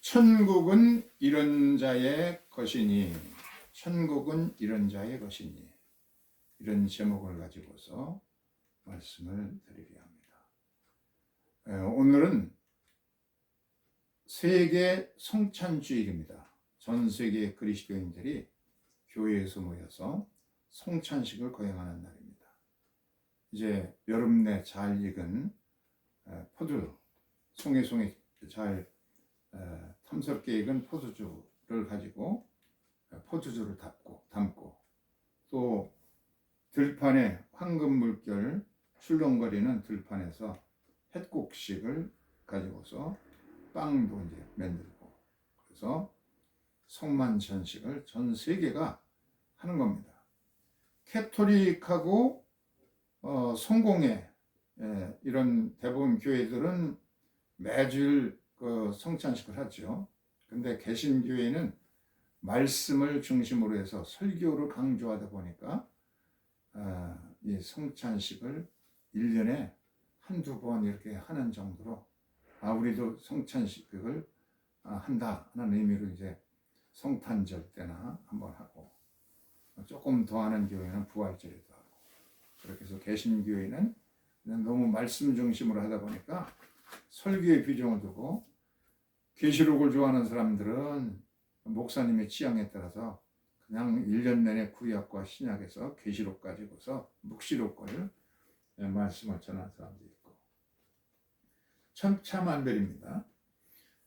천국은 이런 자의 것이니, 천국은 이런 자의 것이니, 이런 제목을 가지고서 말씀을 드리려 합니다. 오늘은 세계 성찬주일입니다. 전 세계 그리스도인들이 교회에서 모여서 성찬식을 거행하는 날입니다. 이제 여름내 잘 익은 포도, 송이송이 잘 탐스럽게 익은 포도주를 가지고 포도주를 담고 또 들판에 황금 물결 출렁거리는 들판에서 햇국식을 가지고서 빵도 이제 만들고, 그래서 성만찬식을 전 세계가 하는 겁니다. 캐토릭하고 성공회 이런 대부분 교회들은 매주일 그 성찬식을 하죠. 근데 개신교회는 말씀을 중심으로 해서 설교를 강조하다 보니까 이 성찬식을 1년에 한두 번 이렇게 하는 정도로 우리도 성찬식을 한다 하는 의미로 이제 성탄절 때나 한번 하고, 조금 더 하는 교회는 부활절에도 하고, 그렇게 해서 개신교회는 너무 말씀 중심으로 하다 보니까 설교에 비중을 두고, 계시록을 좋아하는 사람들은 목사님의 취향에 따라서 그냥 1년 내내 구약과 신약에서 계시록 가지고서 묵시록을 말씀을 전하는 사람도 있고, 천차만별입니다.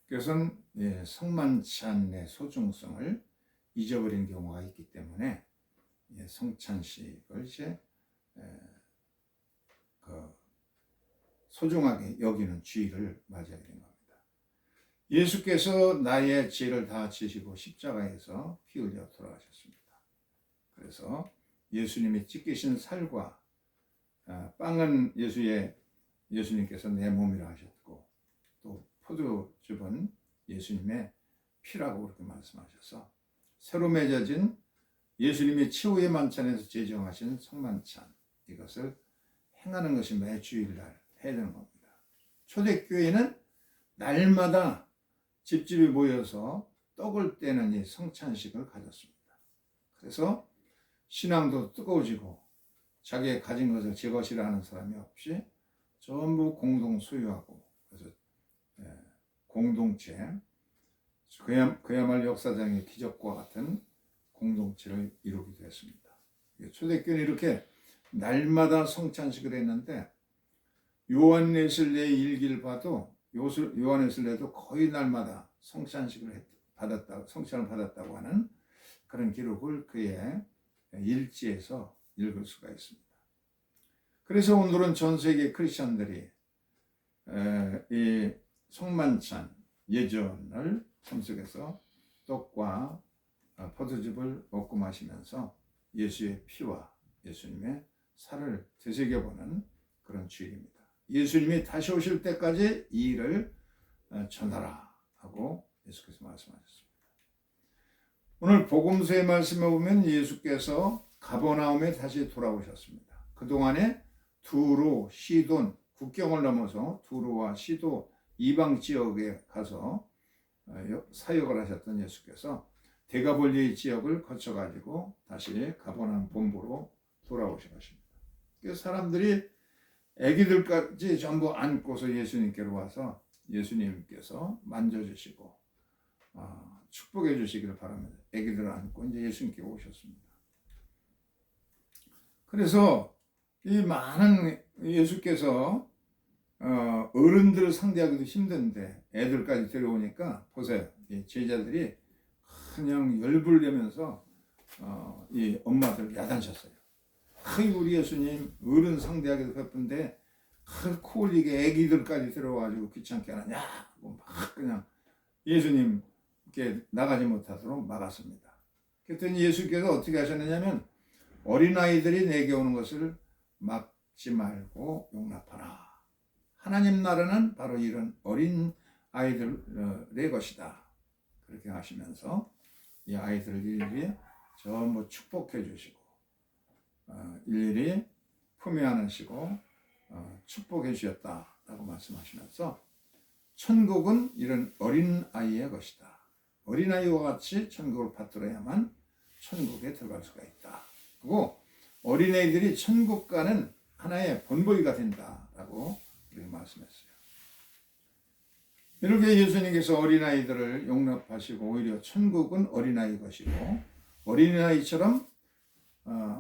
그것은 성만찬의 소중성을 잊어버린 경우가 있기 때문에 성찬식을 이제 소중하게 여기는 주일을 맞이하게 된 겁니다. 예수께서 나의 죄를 다 지시고 십자가에서 피 흘려 돌아가셨습니다. 그래서 예수님이 찢기신 살과 빵은 예수님께서 내 몸이라 하셨고, 또 포도즙은 예수님의 피라고 그렇게 말씀하셔서 새로 맺어진 예수님이 최후의 만찬에서 제정하신 성만찬, 이것을 행하는 것이 매 주일날 해야 되는 겁니다. 초대교회는 날마다 집집이 모여서 떡을 떼는 이 성찬식을 가졌습니다. 그래서 신앙도 뜨거워지고 자기의 가진 것을 제 것이라 하는 사람이 없이 전부 공동 소유하고, 그래서 공동체, 그야말로 역사적인 기적과 같은 공동체를 이루기도 했습니다. 초대교회는 이렇게 날마다 성찬식을 했는데, 요한예술례의 일기를 봐도 요한예술례도 거의 날마다 성찬을 받았다고 하는 그런 기록을 그의 일지에서 읽을 수가 있습니다. 그래서 오늘은 전 세계 크리스천들이 이 성만찬 예전을 참석해서 떡과 포도즙을 먹고 마시면서 예수의 피와 예수님의 살을 되새겨보는 그런 주일입니다. 예수님이 다시 오실 때까지 이 일을 전하라 하고 예수께서 말씀하셨습니다. 오늘 복음서의 말씀에 보면 예수께서 가버나움에 다시 돌아오셨습니다. 그동안에 두로, 시돈, 국경을 넘어서 두로와 시도 이방 지역에 가서 사역을 하셨던 예수께서 데가볼리 지역을 거쳐가지고 다시 가버나움 본부로 돌아오신 것입니다. 그래서 사람들이 아기들까지 전부 안고서 예수님께로 와서 예수님께서 만져주시고 축복해 주시기를 바랍니다. 아기들을 안고 이제 예수님께 오셨습니다. 그래서 이 많은 예수께서 어른들을 상대하기도 힘든데 애들까지 데려오니까 보세요. 이 제자들이 그냥 열불 내면서 이 엄마들 야단쳤어요. 우리 예수님 어른 상대하기도 바쁜데 코 올리게 애기들까지 들어와가지고 귀찮게 하느냐 하고 막 그냥 예수님께 나가지 못하도록 막았습니다. 그랬더니 예수께서 어떻게 하셨느냐면, 어린아이들이 내게 오는 것을 막지 말고 용납하라. 하나님 나라는 바로 이런 어린 아이들의 것이다. 그렇게 하시면서 이 아이들을 일일이 전부 축복해 주시고 일일이 품에 안으시고 축복해 주셨다라고 말씀하시면서 천국은 이런 어린 아이의 것이다. 어린 아이와 같이 천국을 받들어야만 천국에 들어갈 수가 있다. 그리고 어린아이들이 천국 가는 하나의 본보기가 된다라고 이렇게 말씀했어요. 이렇게 예수님께서 어린아이들을 용납하시고 오히려 천국은 어린아이 것이고 어린아이처럼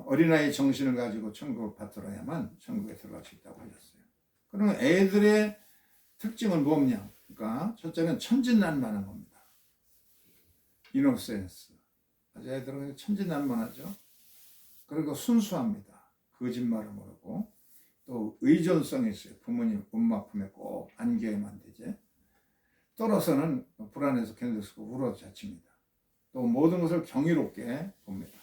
어린아이 정신을 가지고 천국을 받들어야만 천국에 들어갈 수 있다고 하셨어요. 그러면 애들의 특징은 뭐냐? 그러니까 첫째는 천진난만한 겁니다. 이노센스. 아주 애들은 천진난만하죠. 그리고 순수합니다. 거짓말을 모르고 또 의존성이 있어요. 부모님, 엄마 품에 꼭 안겨야만 되지. 떨어서는 불안해서 견딜 수가 울어자칩니다. 또 모든 것을 경이롭게 봅니다.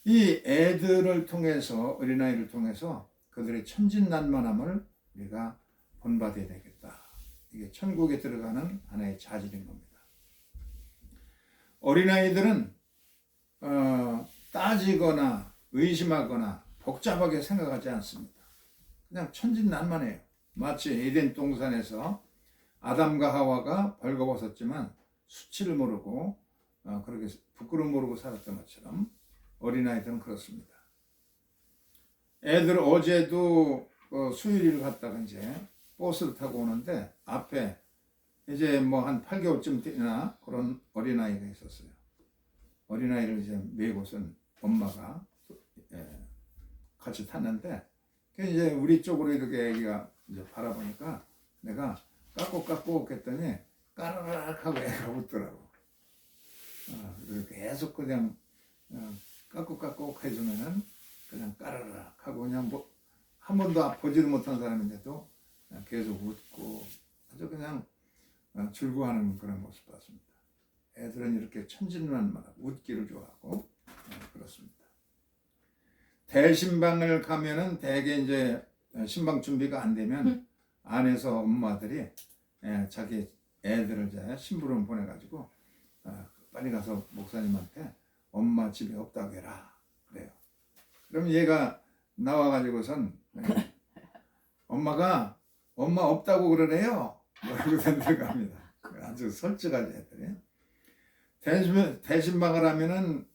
이 애들을 통해서 어린아이를 통해서 그들의 천진난만함을 우리가 본받아야 되겠다. 이게 천국에 들어가는 하나의 자질인 겁니다. 어린아이들은 따지거나 의심하거나 복잡하게 생각하지 않습니다. 그냥 천진난만해요. 마치 에덴 동산에서 아담과 하와가 벌거벗었지만 수치를 모르고 그렇게 부끄러움 모르고 살았던 것처럼 어린아이들은 그렇습니다. 애들 어제도 수유리를 갔다가 이제 버스를 타고 오는데 앞에 이제 뭐 한 8개월쯤 되나 그런 어린아이가 있었어요. 어린아이를 이제 메고선 엄마가 같이 탔는데 이제 우리 쪽으로 이렇게 애기가 이제 바라보니까 내가 깎고 했더니 까르르륵 하고 애가 웃더라고. 계속 그냥 깎고 해주면은 그냥 까르르륵 하고 그냥 뭐 한 번도 보지도 못한 사람인데도 계속 웃고 아주 그냥 즐거워하는 그런 모습 봤습니다. 애들은 이렇게 천진난만하고 웃기를 좋아하고 그렇습니다. 대신방을 가면은 대개 이제 신방 준비가 안 되면 안에서 엄마들이 자기 애들을 이제 심부름 보내가지고 빨리 가서 목사님한테 엄마 집에 없다고 해라 그래요. 그럼 얘가 나와가지고선 엄마 없다고 그러래요. 그러고 들어갑니다. 아주 솔직하지 애들이. 대신방을 하면은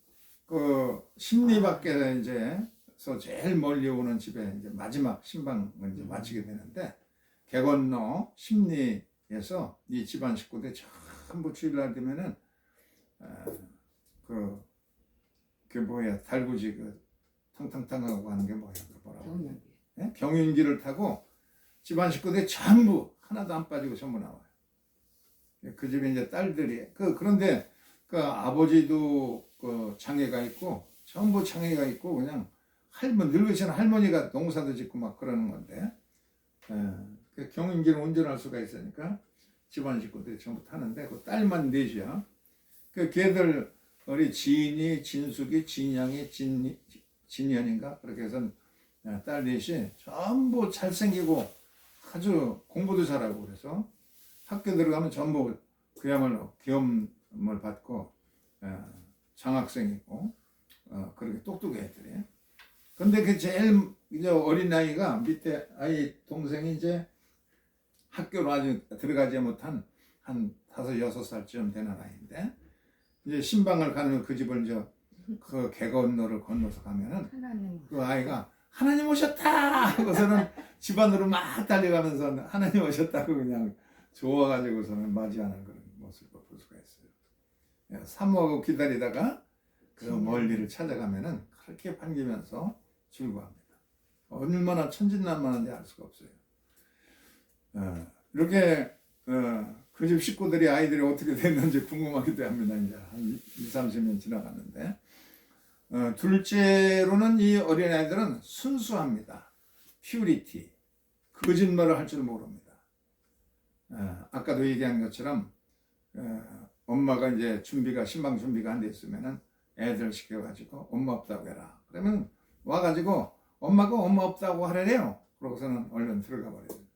그 심리밖에 이제서 제일 멀리 오는 집에 이제 마지막 신방을 이제 마치게 되는데 개 건너 심리에서 이 집안 식구들 전부 주일날 되면은 그 뭐야 달구지 그 탕탕탕하고 하는 게 뭐야 뭐라고 경운기를 타고 집안 식구들이 전부 하나도 안 빠지고 전부 나와요. 그 집에 이제 딸들이 그런데 그 아버지도 그 장애가 있고 전부 장애가 있고 그냥 늙으신 할머니가 농사도 짓고 막 그러는 건데 그 경운기를 운전할 수가 있으니까 집안 식구들이 전부 타는데 그 딸만 넷이야. 그 걔들 우리 지인이 진숙이 진양이 진연인가 그렇게 해서 딸 넷이 전부 잘생기고 아주 공부도 잘하고 그래서 학교 들어가면 전부 그야말로 겸을 받고 장학생이고 그렇게 똑똑해 애들이. 근데 그 제일 이제 어린 아이가 밑에 아이 동생이 이제 학교로 아직 들어가지 못한 한 5-6살쯤 되는 아이인데 이제 신방을 가면 그 집을 이제 그 개 건너를 건너서 가면은 그 아이가 하나님 오셨다 하고서는 집안으로 막 달려가면서 하나님 오셨다고 그냥 좋아가지고서는 맞이하는 그런 모습을 볼 수가 있어요. 사모하고 기다리다가 그 멀리를 찾아가면은 그렇게 반기면서 즐거워합니다. 얼마나 천진난만한지 알 수가 없어요. 이렇게 그 집 식구들이 아이들이 어떻게 됐는지 궁금하기도 합니다. 이제 한 20-30년 지나갔는데 둘째로는 이 어린아이들은 순수합니다. 퓨리티. 거짓말을 할 줄 모릅니다. 아까도 얘기한 것처럼 엄마가 이제 신방 준비가 안 돼 있으면은 애들 시켜가지고 엄마 없다고 해라. 그러면 와가지고 엄마 없다고 하래요. 그러고서는 얼른 들어가 버려요.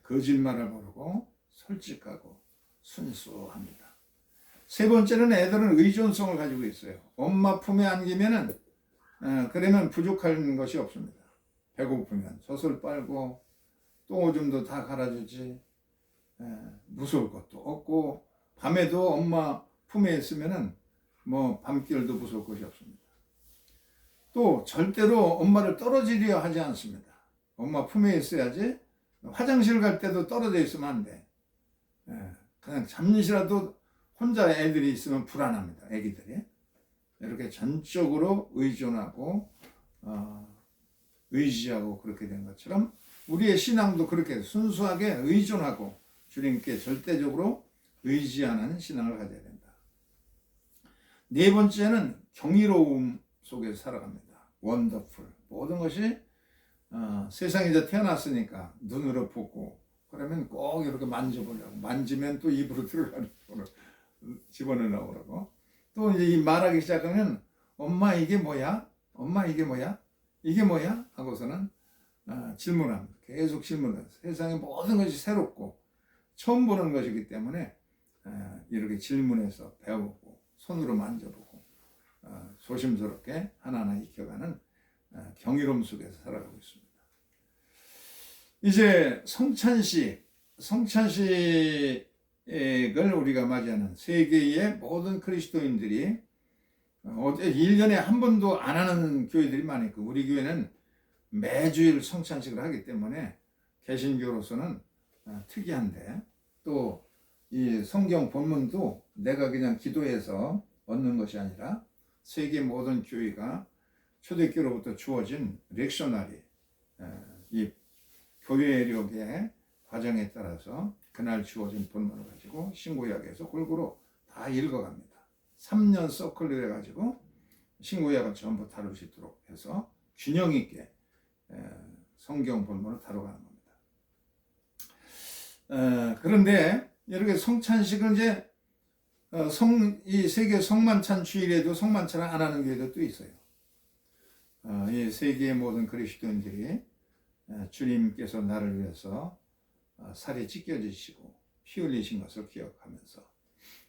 거짓말을 모르고 솔직하고 순수합니다. 세 번째는 애들은 의존성을 가지고 있어요. 엄마 품에 안기면은 그러면 부족한 것이 없습니다. 배고프면 젖을 빨고 또 오줌도 다 갈아주지. 무서울 것도 없고 밤에도 엄마 품에 있으면은 뭐 밤길도 무서울 것이 없습니다. 또 절대로 엄마를 떨어지려 하지 않습니다. 엄마 품에 있어야지. 화장실 갈 때도 떨어져 있으면 안 돼. 그냥 잠시라도 혼자 애들이 있으면 불안합니다. 애기들이. 이렇게 전적으로 의존하고 의지하고 그렇게 된 것처럼 우리의 신앙도 그렇게 순수하게 의존하고 주님께 절대적으로 의지하는 신앙을 가져야 된다. 네 번째는 경이로움 속에서 살아갑니다. 원더풀. 모든 것이 세상에 이제 태어났으니까 눈으로 보고 그러면 꼭 이렇게 만져보려고 만지면 또 입으로 들어가는 거를 집어넣으려고 그러고 또 이제 이 말하기 시작하면 엄마 이게 뭐야? 엄마 이게 뭐야? 이게 뭐야? 하고서는 질문합니다. 계속 질문해요. 세상의 모든 것이 새롭고 처음 보는 것이기 때문에 이렇게 질문해서 배우고 손으로 만져보고 조심스럽게 하나하나 익혀가는 경이로움 속에서 살아가고 있습니다. 이제 성찬식을 우리가 맞이하는 세계의 모든 그리스도인들이 1년에 한 번도 안 하는 교회들이 많이 있고 우리 교회는 매주일 성찬식을 하기 때문에 개신교로서는 특이한데 또 이 성경 본문도 내가 그냥 기도해서 얻는 것이 아니라 세계 모든 교회가 초대교로부터 주어진 렉셔너리 이 교회력의 과정에 따라서 그날 주어진 본문을 가지고 신구약에서 골고루 다 읽어갑니다. 3년 서클로 해가지고 신구약을 전부 다룰 수 있도록 해서 균형 있게 성경 본문을 다뤄가는 겁니다. 그런데 이렇게 성찬식을 이제 이 세계 성만찬 주일에도 성만찬을 안 하는 교회도 또 있어요. 이 세계의 모든 그리스도인들이 주님께서 나를 위해서 살이 찢겨지시고 피 흘리신 것을 기억하면서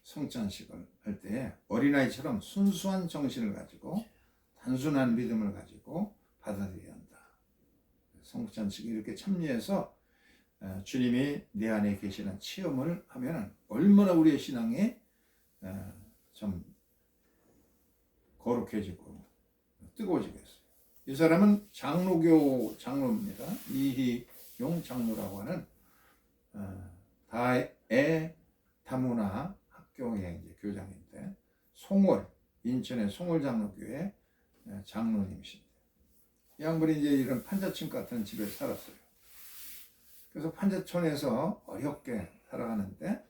성찬식을 할 때 어린아이처럼 순수한 정신을 가지고 단순한 믿음을 가지고 받아들여야 한다. 성찬식에 이렇게 참여해서 주님이 내 안에 계시는 체험을 하면 얼마나 우리의 신앙이 좀 거룩해지고 뜨거워지겠어요. 이 사람은 장로교 장로입니다. 이희용 장로라고 하는 다의 다문화 학교의 이제 교장인데 인천의 송월 장로교회 장로님이십니다. 이 양반이 이제 이런 판자촌 같은 집에 살았어요. 그래서 판자촌에서 어렵게 살아가는데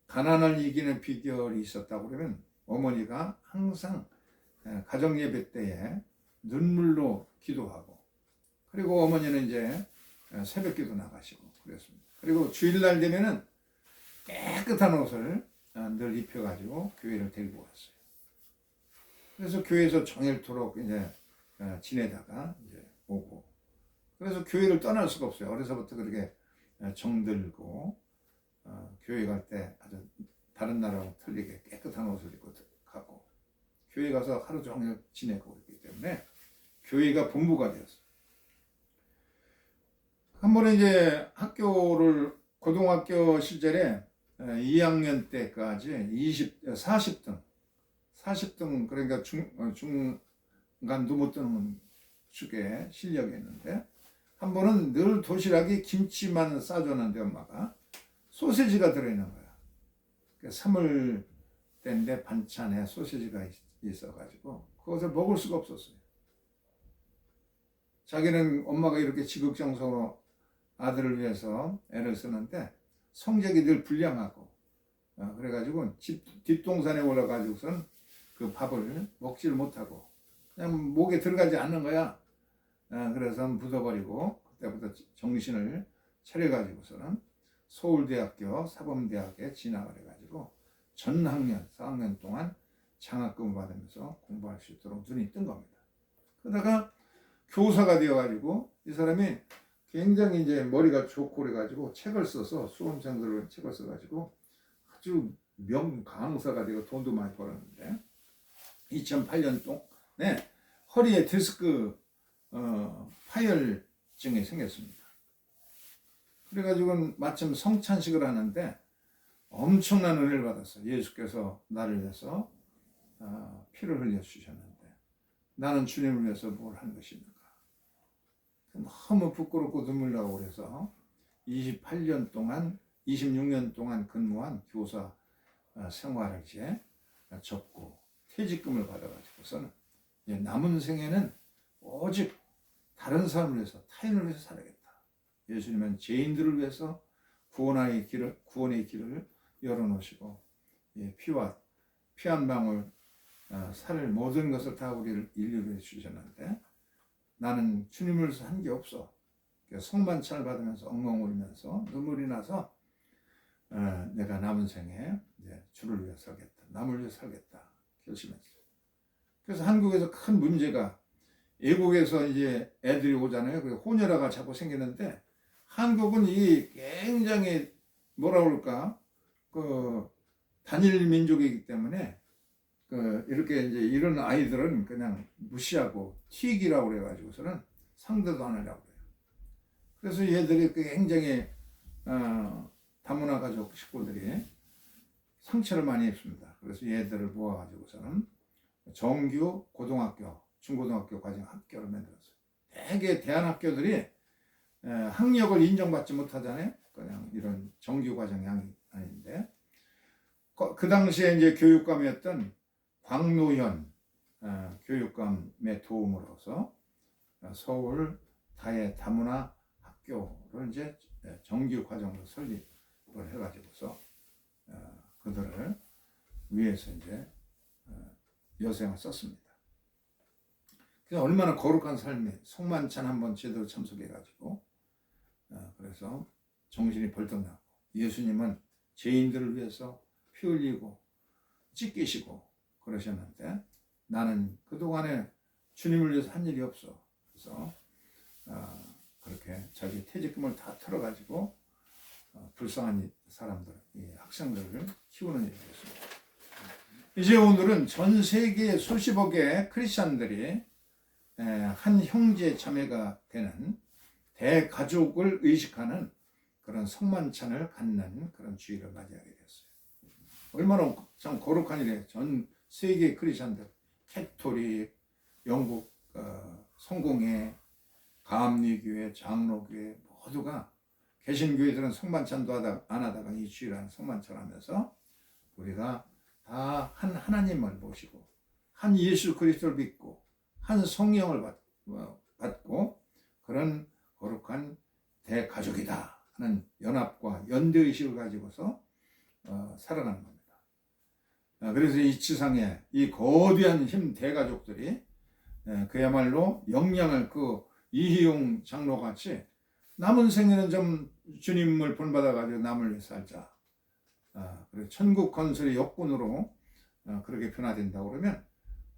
가난을 이기는 비결이 있었다고 그러면 어머니가 항상 가정 예배 때에 눈물로 기도하고 그리고 어머니는 이제 새벽기도 나가시고 그랬습니다. 그리고 주일날 되면은 깨끗한 옷을 늘 입혀가지고 교회를 데리고 왔어요. 그래서 교회에서 종일토록 이제 지내다가 이제 오고 그래서 교회를 떠날 수가 없어요. 어려서부터 그렇게 정들고 교회 갈 때 아주 다른 나라하고 틀리게 깨끗한 옷을 입고 가고 교회 가서 하루 종일 지내고 있기 때문에 교회가 본부가 되었어요. 한 번에 이제 고등학교 시절에 2학년 때까지 40등 그러니까 중간도 못 드는 축에 실력이 있는데 한 번은 늘 도시락이 김치만 싸줬는데 엄마가 소세지가 들어있는 거야. 사물 때인데 반찬에 소세지가 있어가지고 그것을 먹을 수가 없었어요. 자기는 엄마가 이렇게 지극정성으로 아들을 위해서 애를 쓰는데 성적이 늘 불량하고 그래가지고 집 뒷동산에 올라가지고선 그 밥을 먹지를 못하고 그냥 목에 들어가지 않는 거야. 그래서 묻어버리고 그때부터 정신을 차려가지고서는 서울대학교 사범대학에 진학을 해가지고 전학년 4학년 동안 장학금을 받으면서 공부할 수 있도록 눈이 뜬 겁니다. 그러다가 교사가 되어가지고 이 사람이 굉장히 이제 머리가 좋고 그래가지고 책을 써서 수험생들을 책을 써가지고 아주 명강사가 되고 돈도 많이 벌었는데 2008년 동안에 허리에 디스크 파열증이 생겼습니다. 그래가지고 마침 성찬식을 하는데 엄청난 은혜를 받았어요. 예수께서 나를 위해서 피를 흘려 주셨는데 나는 주님을 위해서 뭘 한 것입니까? 너무 부끄럽고 눈물 나고 그래서 28년 동안 26년 동안 근무한 교사 생활을 이제 접고 퇴직금을 받아가지고서는 남은 생에는 오직 다른 사람을 위해서, 타인을 위해서 살아야겠다. 예수님은 죄인들을 위해서 구원의 길을 열어놓으시고 피와 피 한 방울 살 모든 것을 다 우리를 인류를 주셨는데 나는 주님을 위해서 한 게 없어. 성만찬을 받으면서 엉엉 울면서 눈물이 나서 내가 남은 생에 주를 위해 살겠다. 남을 위해 살겠다. 결심했어요. 그래서 한국에서 큰 문제가 외국에서 이제 애들이 오잖아요. 그 혼혈아가 자꾸 생기는데 한국은 이 굉장히 뭐라 그럴까 그 단일 민족이기 때문에 이렇게 이제 이런 아이들은 그냥 무시하고 튀기라고 그래가지고서는 상대도 안 하려고 그래요. 그래서 얘들이 굉장히 다문화 가족 식구들이 상처를 많이 입습니다. 그래서 얘들을 모아가지고서는 정규 고등학교, 중고등학교 과정 학교를 만들었어요. 대개 대안학교들이 학력을 인정받지 못하잖아요. 그냥 이런 정규 과정이 아닌데 그 당시에 이제 교육감이었던 광노현 교육감의 도움으로서 서울 다문화 학교를 이제 정규 과정으로 설립을 해가지고서 그들을 위해서 이제 여생을 썼습니다. 그래서 얼마나 거룩한 삶이 성만찬 한번 제대로 참석해가지고 그래서 정신이 벌떡 나고 예수님은 죄인들을 위해서 피 흘리고 찢기시고 그러셨는데 나는 그동안에 주님을 위해서 한 일이 없어. 그래서 그렇게 자기 퇴직금을 다 털어가지고 불쌍한 사람들, 학생들을 키우는 일이었습니다. 이제 오늘은 전 세계 수십억의 크리스찬들이 한 형제 자매가 되는 대가족을 의식하는 그런 성만찬을 갖는 그런 주의를 맞이하게 됐어요. 얼마나 참 거룩한 일이에요. 전 세계 크리스찬들, 캐토릭, 영국 성공회, 감리교회, 장로교회 모두가 개신교회들은 성만찬도 안 하다가 이 주일날 성만찬을 하면서 우리가 다 한 하나님을 모시고 한 예수 그리스도를 믿고 한 성령을 받고 그런 거룩한 대가족이다 하는 연합과 연대의식을 가지고서 살아가는 겁니다. 그래서 이 지상에 이 거대한 힘 대가족들이 그야말로 영향을 이희용 장로같이 남은 생에는 좀 주님을 본받아가지고 남을 위해 살자. 그리고 천국 건설의 역군으로 그렇게 변화된다고 그러면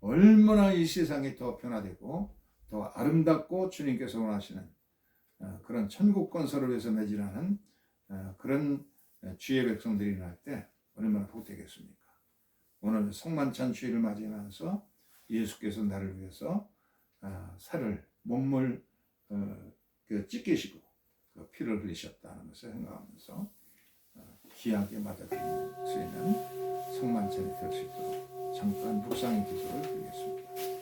얼마나 이 세상이 더 변화되고 더 아름답고 주님께서 원하시는 그런 천국 건설을 위해서 매진하는 그런 주의 백성들이 일어날 때 얼마나 복되겠습니까? 오늘 성만찬 주일을 맞이하면서 예수께서 나를 위해서 몸을 찢기시고 피를 흘리셨다는 것을 생각하면서 귀하게 맞아들일 수 있는 성만찬이 될 수 있도록 잠깐 묵상의 기도를 드리겠습니다.